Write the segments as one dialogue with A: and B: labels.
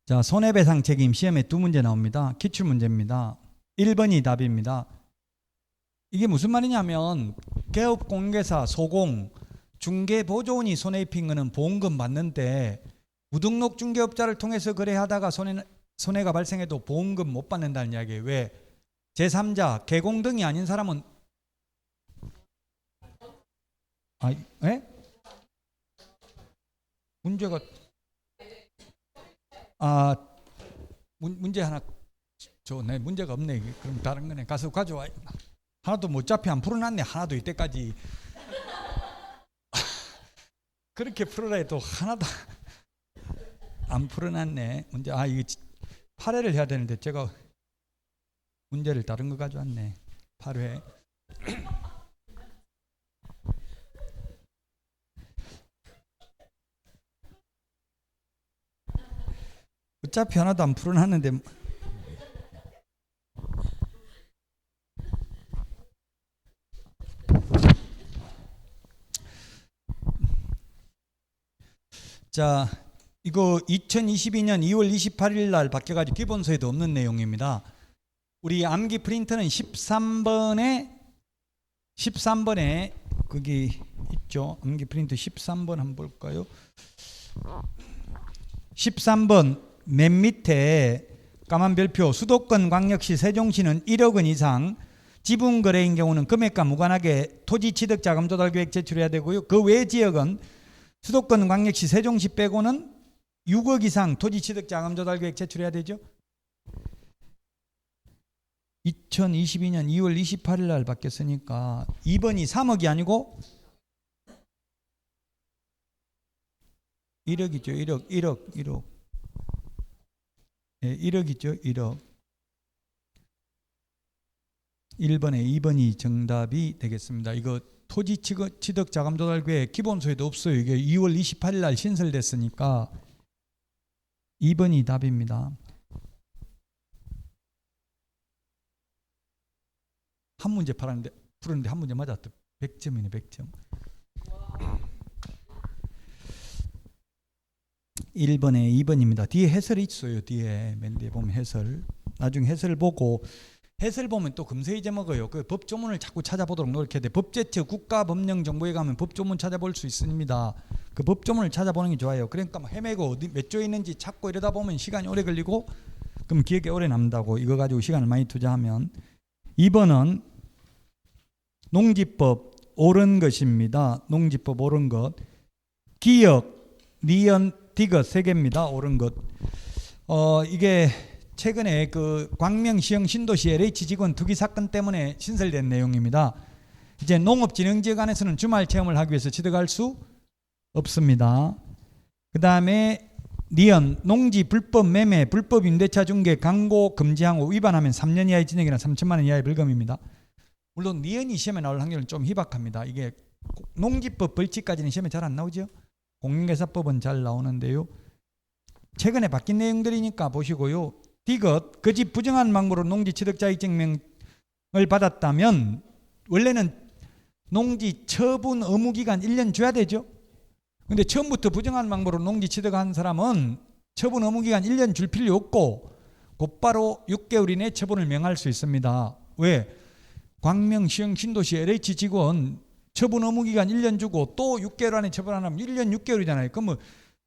A: 자, 손해배상 책임 시험에 두 문제 나옵니다. 기출문제입니다. 1번이 답입니다. 이게 무슨 말이냐면 개업공개사, 소공, 중개보조원이 손해 입힌 거는 보험금 받는데 무등록 중개업자를 통해서 거래하다가 손해가 발생해도 보험금 못 받는다는 이야기예요. 왜? 제3자, 개공 등이 아닌 사람은 예? 문제가 문제 하나 네, 문제가 없네. 그럼 다른 거네. 가서 가져와. 하나도 못 잡혀 안 풀어놨네. 하나도 이때까지 그렇게 풀어라 해도 하나도 안 풀어놨네. 문제 이게 8회를 해야 되는데 제가 문제를 다른 거 가져왔네. 8회. 어차피 하나도 안 풀어놨는데 자, 이거 2022년 2월 28일 날 바뀌어가지고 기본서에도 없는 내용입니다. 우리 암기 프린터는 13번에 거기 있죠. 암기 프린터 13번 한번 볼까요? 13번 맨 밑에 까만 별표 수도권 광역시 세종시는 1억 원 이상 지분 거래인 경우는 금액과 무관하게 토지 취득 자금 조달 계획 제출해야 되고요. 그 외 지역은 수도권 광역시 세종시 빼고는 6억 이상 토지 취득 자금 조달 계획 제출해야 되죠. 2022년 2월 28일 날 바뀌었으니까 2번이 3억이 아니고 1억이죠. 1억. 네, 1억이죠. 1억. 1번에 2번이 정답이 되겠습니다. 이거 토지 취득 자금 조달 계획 기본소에도 없어요. 이게 2월 28일 날 신설됐으니까 2번이 답입니다. 한 문제 풀었는데 한 문제 맞았다. 100점이네. 100점. 1번에 2번입니다. 뒤에 해설이 있어요. 뒤에 맨 뒤에 보면 해설. 나중에 해설 보고 해설 보면 또 금세 잊어먹어요. 그 법조문을 자꾸 찾아보도록 노력해야 돼. 법제처 국가법령정보에 가면 법조문 찾아볼 수 있습니다. 그 법조문을 찾아보는 게 좋아요. 그러니까 막 헤매고 어디 몇 조에 있는지 찾고 이러다 보면 시간이 오래 걸리고 그럼 기억이 오래 남는다고. 이거 가지고 시간을 많이 투자하면. 2번은 농지법 옳은 것입니다. 농지법 옳은 것. 기역, 니은, 디귿 세 개입니다. 옳은 것. 이게 최근에 그 광명시형 신도시 LH 직원 투기 사건 때문에 신설된 내용입니다. 이제 농업진흥지역 안에서는 주말 체험을 하기 위해서 취득할 수 없습니다. 그 다음에 니은 농지 불법 매매, 불법 임대차 중개, 광고 금지항 위반하면 3년 이하의 징역이나 3천만 원 이하의 벌금입니다. 물론 니은이 시험에 나올 확률은 좀 희박합니다. 이게 농지법 벌칙까지는 시험에 잘 안 나오죠. 공인중개사법은 잘 나오는데요. 최근에 바뀐 내용들이니까 보시고요. 디귿, 그 집 부정한 방법으로 농지 취득자익증명을 받았다면 원래는 농지 처분 의무기간 1년 줘야 되죠. 근데 처음부터 부정한 방법으로 농지 취득한 사람은 처분 의무기간 1년 줄 필요 없고 곧바로 6개월 이내 처분을 명할 수 있습니다. 왜? 광명시형 신도시 LH 직원 처분 의무기간 1년 주고 또 6개월 안에 처분 안 하면 1년 6개월이잖아요. 그러면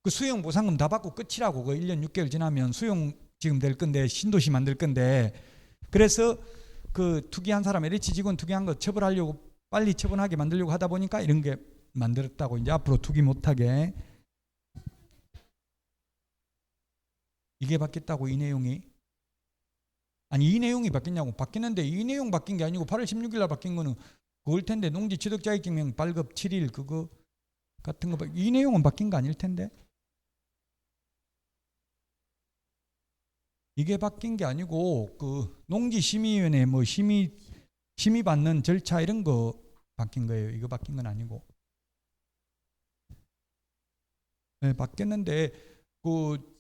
A: 그 수용 보상금 다 받고 끝이라고. 그 1년 6개월 지나면 수용 지금 될 건데 신도시 만들 건데 그래서 그 투기한 사람 LH 직원 투기한 거 처벌하려고 빨리 처분하게 만들려고 하다 보니까 이런 게 만들었다고. 이제 앞으로 투기 못하게 이게 바뀌었다고. 이 내용이 아니 이 내용이 바뀌냐고. 바뀌는데 이 내용 바뀐 게 아니고 8월 16일 날 바뀐 거는 그걸 텐데 농지 취득자익증명 발급 7일 그거 같은 거 이 내용은 바뀐 거 아닐 텐데. 이게 바뀐 게 아니고 그 농지심의위원회 뭐 심의 받는 절차 이런 거 바뀐 거예요. 이거 바뀐 건 아니고. 네, 바뀌었는데 그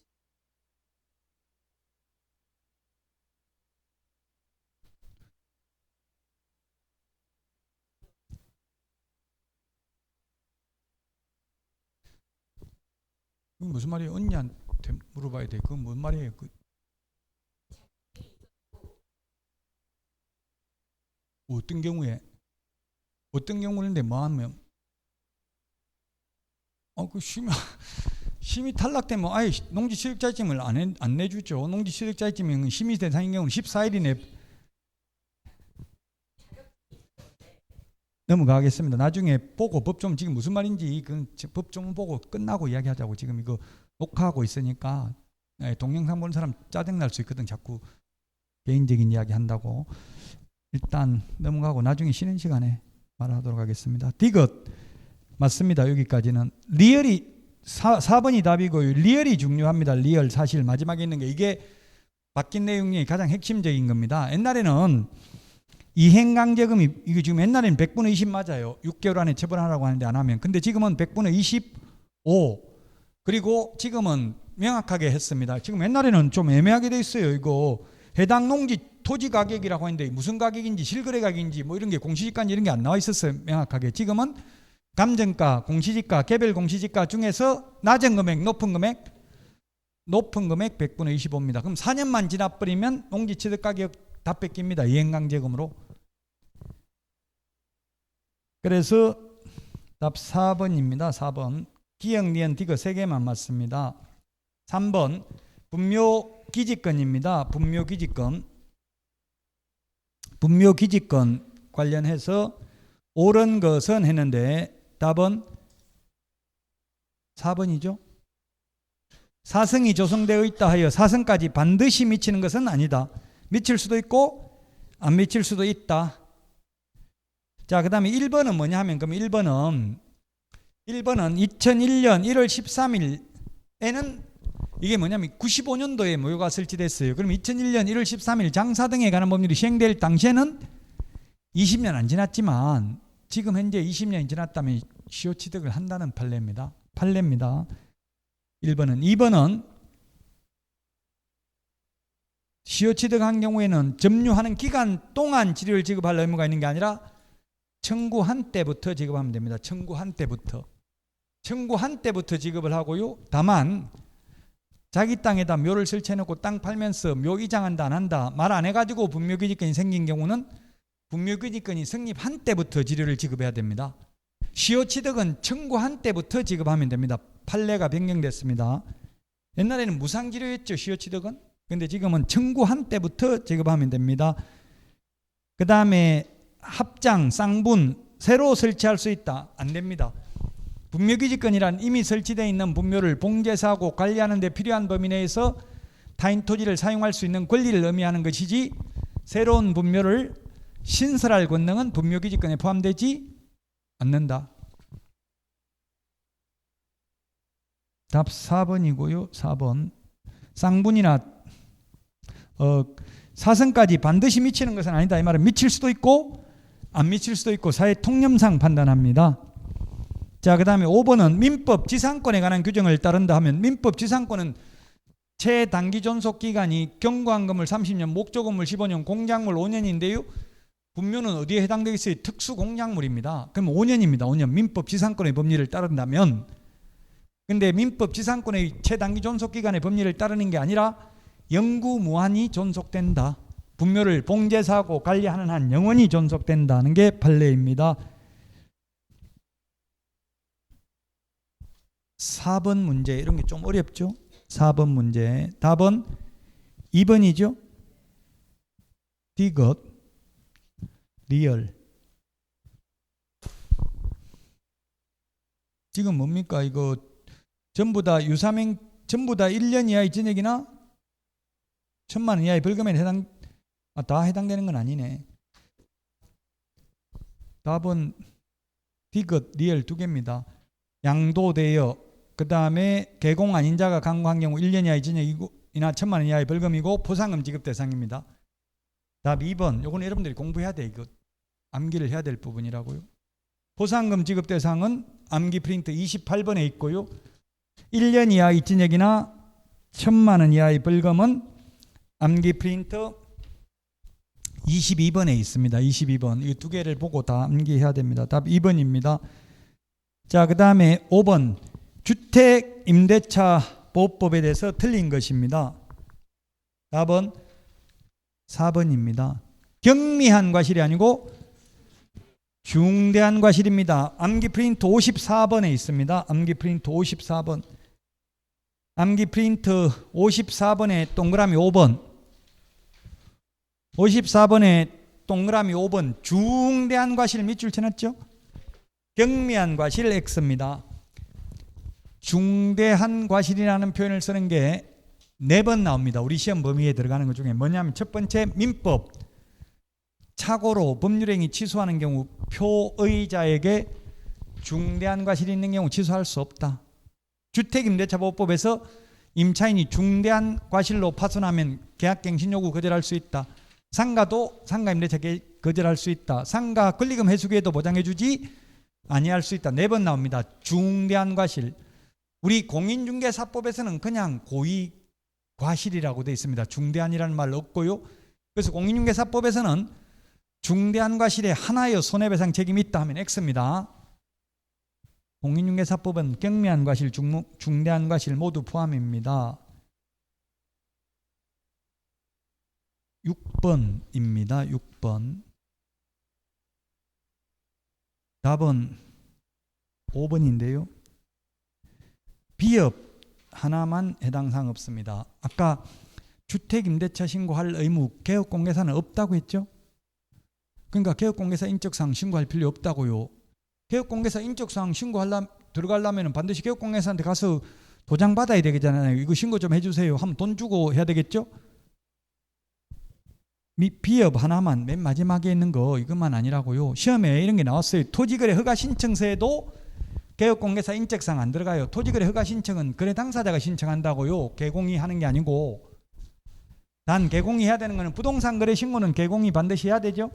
A: 무슨 말이에요? 언니한테 사람한테 물어봐야 돼. 그건 뭔 말이에요? 어떤 경우에? 어떤 경우인데 뭐 하면? 그 심의 탈락되면 아예 농지취득자금을 안 내주죠. 농지취득자금은 심의 대상인 경우는 14일 이내 넘어가겠습니다. 나중에 보고 법조문 지금 무슨 말인지 그 법조문 보고 끝나고 이야기하자고. 지금 이거 녹화하고 있으니까 동영상 보는 사람 짜증날 수 있거든. 자꾸 개인적인 이야기 한다고. 일단 넘어가고 나중에 쉬는 시간에 말하도록 하겠습니다. 디귿 맞습니다. 여기까지는. 리얼이 4번이 답이고요. 리얼이 중요합니다. 리얼 사실 마지막에 있는 게 이게 바뀐 내용이 가장 핵심적인 겁니다. 옛날에는 이행강제금이 이거 지금 옛날에는 100분의 20 맞아요. 6개월 안에 처벌하라고 하는데 안 하면. 근데 지금은 100분의 25 그리고 지금은 명확하게 했습니다. 지금 옛날에는 좀 애매하게 돼 있어요. 이거 해당 농지 토지 가격이라고 하는데 무슨 가격인지 실거래 가격인지 뭐 이런 게 공시지가인지 이런 게 안 나와 있었어요. 명확하게. 지금은 감정가, 공시지가, 개별 공시지가 중에서 낮은 금액, 높은 금액 100분의 25입니다. 그럼 4년만 지나버리면 농지 취득 가격 다 뺏깁니다. 이행강제금으로. 그래서 답 4번입니다. 4번. 기역, 니은, 디귿 3개만 맞습니다. 3번. 분묘기지권입니다. 분묘기지권. 분묘기지권 관련해서 옳은 것은 했는데 답은 4번이죠. 사성이 조성되어 있다 하여 사성까지 반드시 미치는 것은 아니다. 미칠 수도 있고 안 미칠 수도 있다. 자, 그 다음에 1번은 뭐냐 하면 그럼 1번은 2001년 1월 13일에는 이게 뭐냐면 95년도에 모요가 설치됐어요. 그럼 2001년 1월 13일 장사 등에 관한 법률이 시행될 당시에는 20년 안 지났지만 지금 현재 20년이 지났다면 시효취득을 한다는 판례입니다. 1번은. 2번은 시효취득한 경우에는 점유하는 기간 동안 지료를 지급할 의무가 있는 게 아니라 청구한 때부터 지급하면 됩니다. 청구한 때부터 지급을 하고요. 다만 자기 땅에다 묘를 설치해놓고 땅 팔면서 묘 이장한다 안 한다 말 안 해가지고 분묘기지권이 생긴 경우는 분묘기지권이 성립한 때부터 지료를 지급해야 됩니다. 시효취득은 청구한 때부터 지급하면 됩니다. 판례가 변경됐습니다. 옛날에는 무상지료였죠. 시효취득은. 근데 지금은 청구한 때부터 지급하면 됩니다. 그 다음에 합장, 쌍분 새로 설치할 수 있다. 안 됩니다. 분묘기지권이란 이미 설치되어 있는 분묘를 봉제사하고 관리하는 데 필요한 범위 내에서 타인 토지를 사용할 수 있는 권리를 의미하는 것이지 새로운 분묘를 신설할 권능은 분묘기지권에 포함되지 않는다. 답 4번이고요. 4번. 쌍분이나 사성까지 반드시 미치는 것은 아니다. 이 말은 미칠 수도 있고 안 미칠 수도 있고 사회 통념상 판단합니다. 자, 그 다음에 5번은 민법 지상권에 관한 규정을 따른다 하면 민법 지상권은 최단기 존속 기간이 경과한건물 30년, 목조건물 15년, 공작물 5년인데요. 분묘는 어디에 해당되어 있어요? 특수공작물입니다. 그럼 5년입니다. 5년. 민법 지상권의 법리를 따른다면. 근데 민법 지상권의 최단기 존속 기간의 법리를 따르는 게 아니라 영구무한히 존속된다. 분묘를 봉제사하고 관리하는 한 영원히 존속된다는 게 판례입니다. 4번 문제 이런 게 좀 어렵죠? 4번 문제 답은 2번이죠? 디귿 리얼. 지금 뭡니까? 이거 전부 다 유사명 전부 다 1년 이하의 징역이나 1,000만 원 이하의 벌금에 다 해당되는 건 아니네. 답은 디귿 리얼 두 개입니다. 양도되어 그 다음에 개공 아닌 자가 강구한 경우 1년 이하의 징역이나 1,000만 원 이하의 벌금이고 포상금 지급 대상입니다. 답 2번. 요거는 여러분들이 공부해야 돼. 이거 암기를 해야 될 부분이라고요. 포상금 지급 대상은 암기 프린트 28번에 있고요. 1년 이하의 징역이나 1,000만 원 이하의 벌금은 암기 프린트 22번에 있습니다. 22번. 이 두 개를 보고 다 암기해야 됩니다. 답 2번입니다. 자, 그 다음에 5번. 주택 임대차 보호법에 대해서 틀린 것입니다. 답은 4번입니다. 경미한 과실이 아니고 중대한 과실입니다. 암기 프린트 54번에 있습니다. 암기 프린트 54번. 암기 프린트 54번에 동그라미 5번. 54번에 동그라미 5번. 중대한 과실 밑줄 쳐놨죠? 경미한 과실 X입니다. 중대한 과실이라는 표현을 쓰는 게 4번 나옵니다. 우리 시험 범위에 들어가는 것 중에 뭐냐면 첫 번째 민법. 착오로 법률행위 취소하는 경우 표의자에게 중대한 과실이 있는 경우 취소할 수 없다. 주택임대차보호법에서 임차인이 중대한 과실로 파손하면 계약갱신 요구 거절할 수 있다. 상가도 상가임대차 거절할 수 있다. 상가 권리금 회수기에도 보장해주지 아니할 수 있다. 4번 나옵니다. 중대한 과실. 우리 공인중개사법에서는 그냥 고의 과실이라고 되어 있습니다. 중대한이라는 말 없고요. 그래서 공인중개사법에서는 중대한 과실에 하나여 손해배상 책임이 있다 하면 X입니다. 공인중개사법은 경미한 과실, 중대한 과실 모두 포함입니다. 6번입니다. 6번. 답은 5번인데요. 비업 하나만 해당 사항 없습니다. 아까 주택임대차 신고할 의무 개업공개사는 없다고 했죠? 그러니까 개업공개사 인적사항 신고할 필요 없다고요. 개업공개사 인적사항 들어가려면 반드시 개업공개사한테 가서 도장 받아야 되겠잖아요. 이거 신고 좀 해주세요 하면 돈 주고 해야 되겠죠? 비업 하나만 맨 마지막에 있는 거 이것만 아니라고요. 시험에 이런 게 나왔어요. 토지거래 허가신청서에도 개업공개사 인적사항 안 들어가요. 토지거래 허가신청은 거래 당사자가 신청한다고요. 개공이 하는 게 아니고. 단 개공이 해야 되는 거는 부동산 거래 신고는 개공이 반드시 해야 되죠.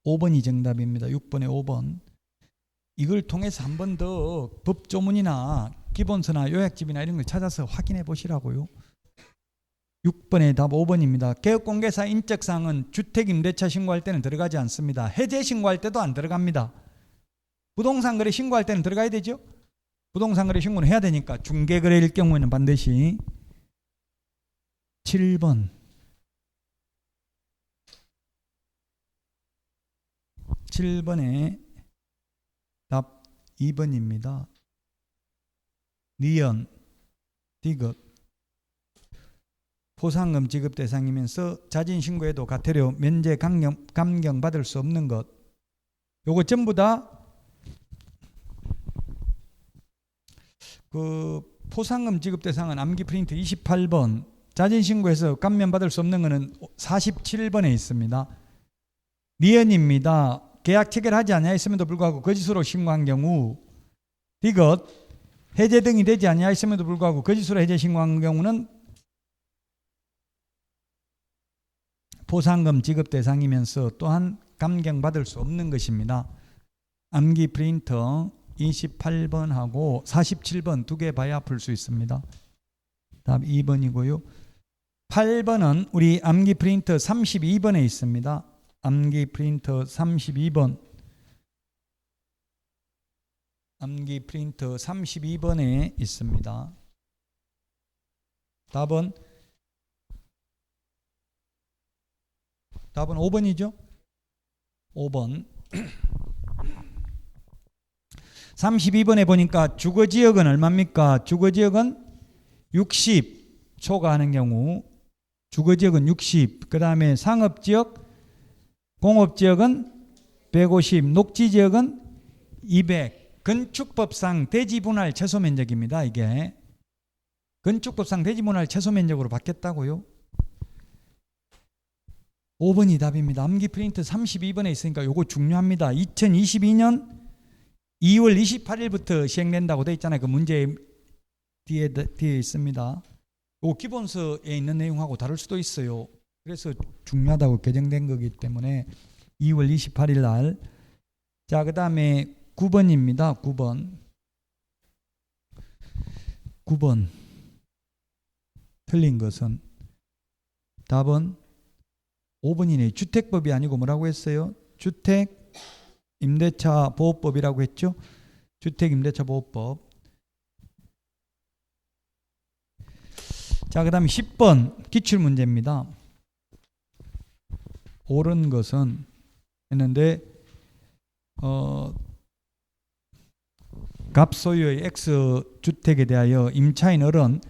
A: 5번이 정답입니다. 6번에 5번. 이걸 통해서 한 번 더 법조문이나 기본서나 요약집이나 이런 걸 찾아서 확인해 보시라고요. 6번의 답 5번입니다. 개업공개사 인적사항은 주택임대차 신고할 때는 들어가지 않습니다. 해제 신고할 때도 안 들어갑니다. 부동산 거래 신고할 때는 들어가야 되죠. 부동산 거래 신고는 해야 되니까 중개거래일 경우에는 반드시. 7번. 7번의 답 2번입니다. 니은, 디귿. 포상금 지급 대상이면서 자진신고에도 과태료 면제 감경받을 수 없는 것. 요거 전부 다 그 포상금 지급 대상은 암기 프린트 28번, 자진신고에서 감면받을 수 없는 것은 47번에 있습니다. 니은입니다. 계약 체결하지 아니하였음에도 불구하고 거짓으로 신고한 경우. 디귿, 해제 등이 되지 아니하였음에도 불구하고 거짓으로 해제 신고한 경우는 포상금 지급 대상이면서 또한 감경받을 수 없는 것입니다. 암기 프린터 28번하고 47번 두 개 봐야 풀 수 있습니다. 답 2번이고요. 8번은 우리 암기 프린터 32번에 있습니다. 암기 프린터 32번. 암기 프린터 32번에 있습니다. 답은 5번이죠? 5번. 32번에 보니까 주거지역은 얼마입니까? 주거지역은 60 초과하는 경우. 주거지역은 60. 그 다음에 상업지역, 공업지역은 150. 녹지지역은 200. 건축법상 대지분할 최소면적입니다. 이게. 건축법상 대지분할 최소면적으로 바뀌었다고요? 5번이 답입니다. 암기 프린트 32번에 있으니까 요거 중요합니다. 2022년 2월 28일부터 시행된다고 돼 있잖아요. 그 문제 뒤에 있습니다. 요 기본서에 있는 내용하고 다를 수도 있어요. 그래서 중요하다고 개정된 거기 때문에 2월 28일 날. 자, 그 다음에 9번입니다. 9번. 틀린 것은 답은 5번이네요. 주택법이 아니고 뭐라고 했어요? 주택 임대차 보호법이라고 했죠. 주택임대차보호법. 자, 그 다음에 10번 기출문제입니다. 옳은 것은 했는데 갑소유의 X주택에 대하여 임차인 어른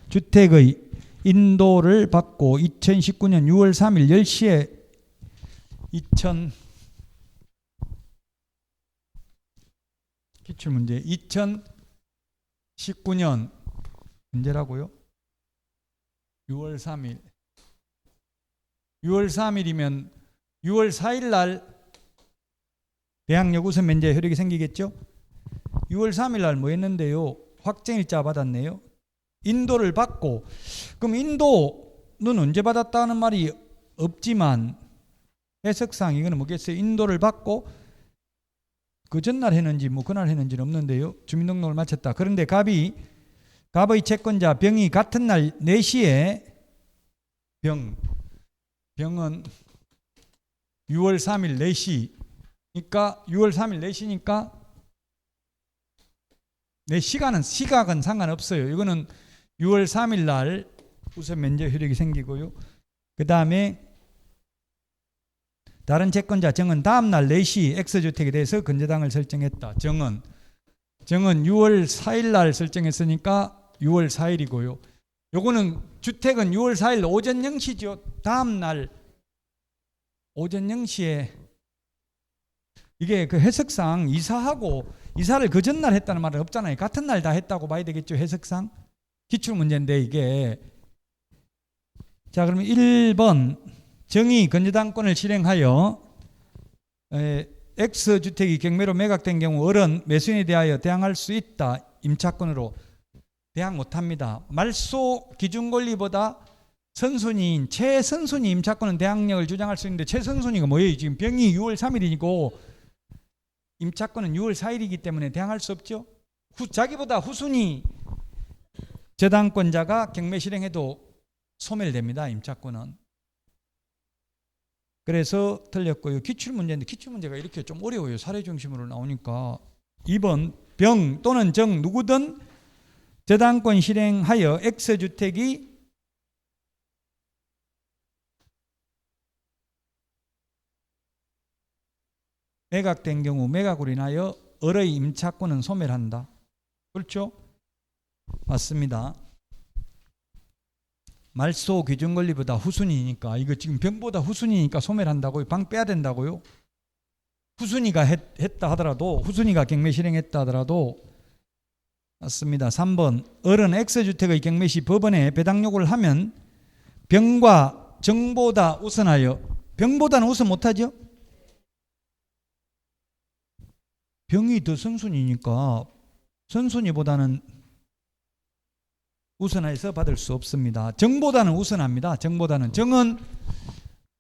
A: 주택의 인도를 받고 2019년 6월 3일 10시에 기출문제 2019년 문제라고요? 6월 3일 6월 3일이면 6월 4일 날 대항력 우선 면제 효력이 생기겠죠? 6월 3일 날 뭐 했는데요? 확정일자 받았네요. 인도를 받고, 그럼 인도는 언제 받았다는 말이 없지만 해석상 이거는 뭐겠어요? 인도를 받고 그 전날 했는지 뭐 그날 했는지는 없는데요. 주민등록을 마쳤다. 그런데 갑의 채권자 병이 같은 날 4시에 병은 6월 3일 4시 그러니까 6월 3일 4시니까 내 시각은 상관없어요. 이거는 6월 3일 날 우선 면제 효력이 생기고요. 그 다음에 다른 채권자 정은 다음 날 4시 X주택에 대해서 건재당을 설정했다. 정은 6월 4일 날 설정했으니까 6월 4일이고요. 요거는 주택은 6월 4일 오전 0시죠. 다음 날 오전 0시에 이게 그 해석상 이사를 그 전날 했다는 말은 없잖아요. 같은 날 다 했다고 봐야 되겠죠. 해석상. 기출문제인데 이게. 자, 그러면 1번 정의 건재당권을 실행하여 X주택이 경매로 매각된 경우 어른 매수인에 대하여 대항할 수 있다. 임차권으로 대항 못합니다. 말소 기준권리보다 선순위인 최선순위 임차권은 대항력을 주장할 수 있는데 최선순위가 뭐예요? 지금 병이 6월 3일이고 임차권은 6월 4일이기 때문에 대항할 수 없죠. 자기보다 후순위 저당권자가 경매 실행해도 소멸됩니다. 임차권은. 그래서 틀렸고요. 기출문제인데 기출문제가 이렇게 좀 어려워요. 사례 중심으로 나오니까. 2번 병 또는 정 누구든 저당권 실행하여 X주택이 매각된 경우 매각으로 인하여 을의 임차권은 소멸한다. 그렇죠? 맞습니다. 말소 기준권리보다 후순위니까 이거 지금 병보다 후순위니까 소멸한다고요? 방 빼야 된다고요? 후순위가 했다 하더라도 후순위가 경매 실행했다 하더라도 맞습니다. 3번 을은 X주택의 경매 시 법원에 배당 요구를 하면 병과 정보다 우선하여 병보다는 우선 못하죠? 병이 더 선순위니까 선순위보다는 우선해서 받을 수 없습니다. 정보다는 우선합니다. 정은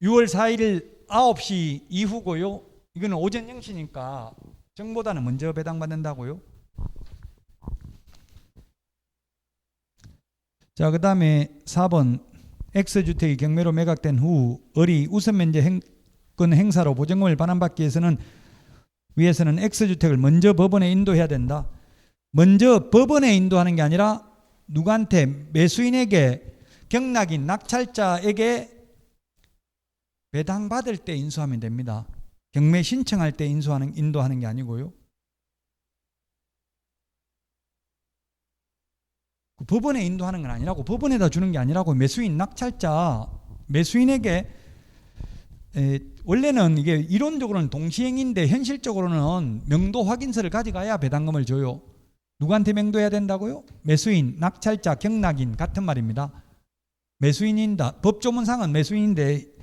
A: 6월 4일 9시 이후고요. 이거는 오전 0시니까 정보다는 먼저 배당받는다고요. 자, 그 다음에 4번 X주택이 경매로 매각된 후 을이 우선면제권 행사로 보증금을 반환받기 위해서는 X주택을 먼저 법원에 인도해야 된다. 먼저 법원에 인도하는 게 아니라 누구한테? 매수인에게, 경락인 낙찰자에게 배당받을 때 인수하면 됩니다. 경매 신청할 때 인도하는 게 아니고요. 법원에 인도하는 건 아니라고, 법원에다 주는 게 아니라고, 매수인 낙찰자, 매수인에게 원래는 이게 이론적으로는 동시행인데 현실적으로는 명도 확인서를 가져가야 배당금을 줘요. 누구한테 명도해야 된다고요? 매수인, 낙찰자, 경락인 같은 말입니다. 매수인인다. 법조문상은 매수인인데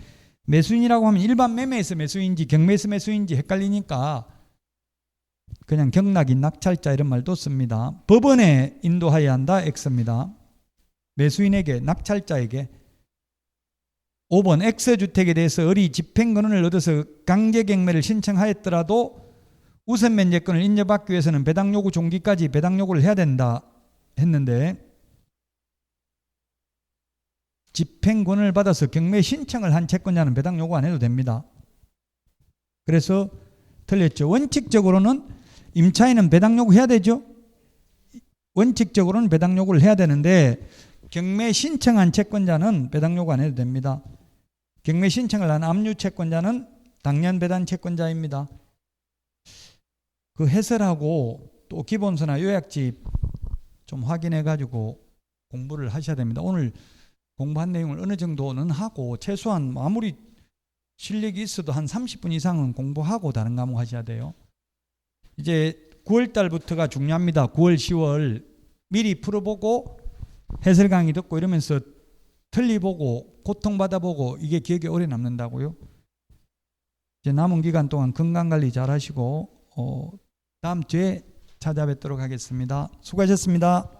A: 매수인이라고 하면 일반 매매에서 매수인지 경매에서 매수인지 헷갈리니까 그냥 경락인, 낙찰자 이런 말도 씁니다. 법원에 인도해야 한다. X입니다. 매수인에게, 낙찰자에게. 5번 X주택에 대해서 을이 집행권을 얻어서 강제경매를 신청하였더라도 우선면제권을 인정받기 위해서는 배당요구 종기까지 배당요구를 해야 된다 했는데 집행권을 받아서 경매 신청을 한 채권자는 배당요구 안 해도 됩니다. 그래서 틀렸죠. 원칙적으로는 임차인은 배당 요구해야 되죠. 원칙적으로는 배당 요구를 해야 되는데 경매 신청한 채권자는 배당 요구 안 해도 됩니다. 경매 신청을 한 압류 채권자는 당년 배당 채권자입니다. 그 해설하고 또 기본서나 요약집 좀 확인해 가지고 공부를 하셔야 됩니다. 오늘 공부한 내용을 어느 정도는 하고 최소한 아무리 실력이 있어도 한 30분 이상은 공부하고 다른 과목 하셔야 돼요. 이제 9월 달부터가 중요합니다. 9월, 10월 미리 풀어보고 해설 강의 듣고 이러면서 틀리보고 고통받아보고 이게 기억에 오래 남는다고요. 이제 남은 기간 동안 건강관리 잘 하시고 다음 주에 찾아뵙도록 하겠습니다. 수고하셨습니다.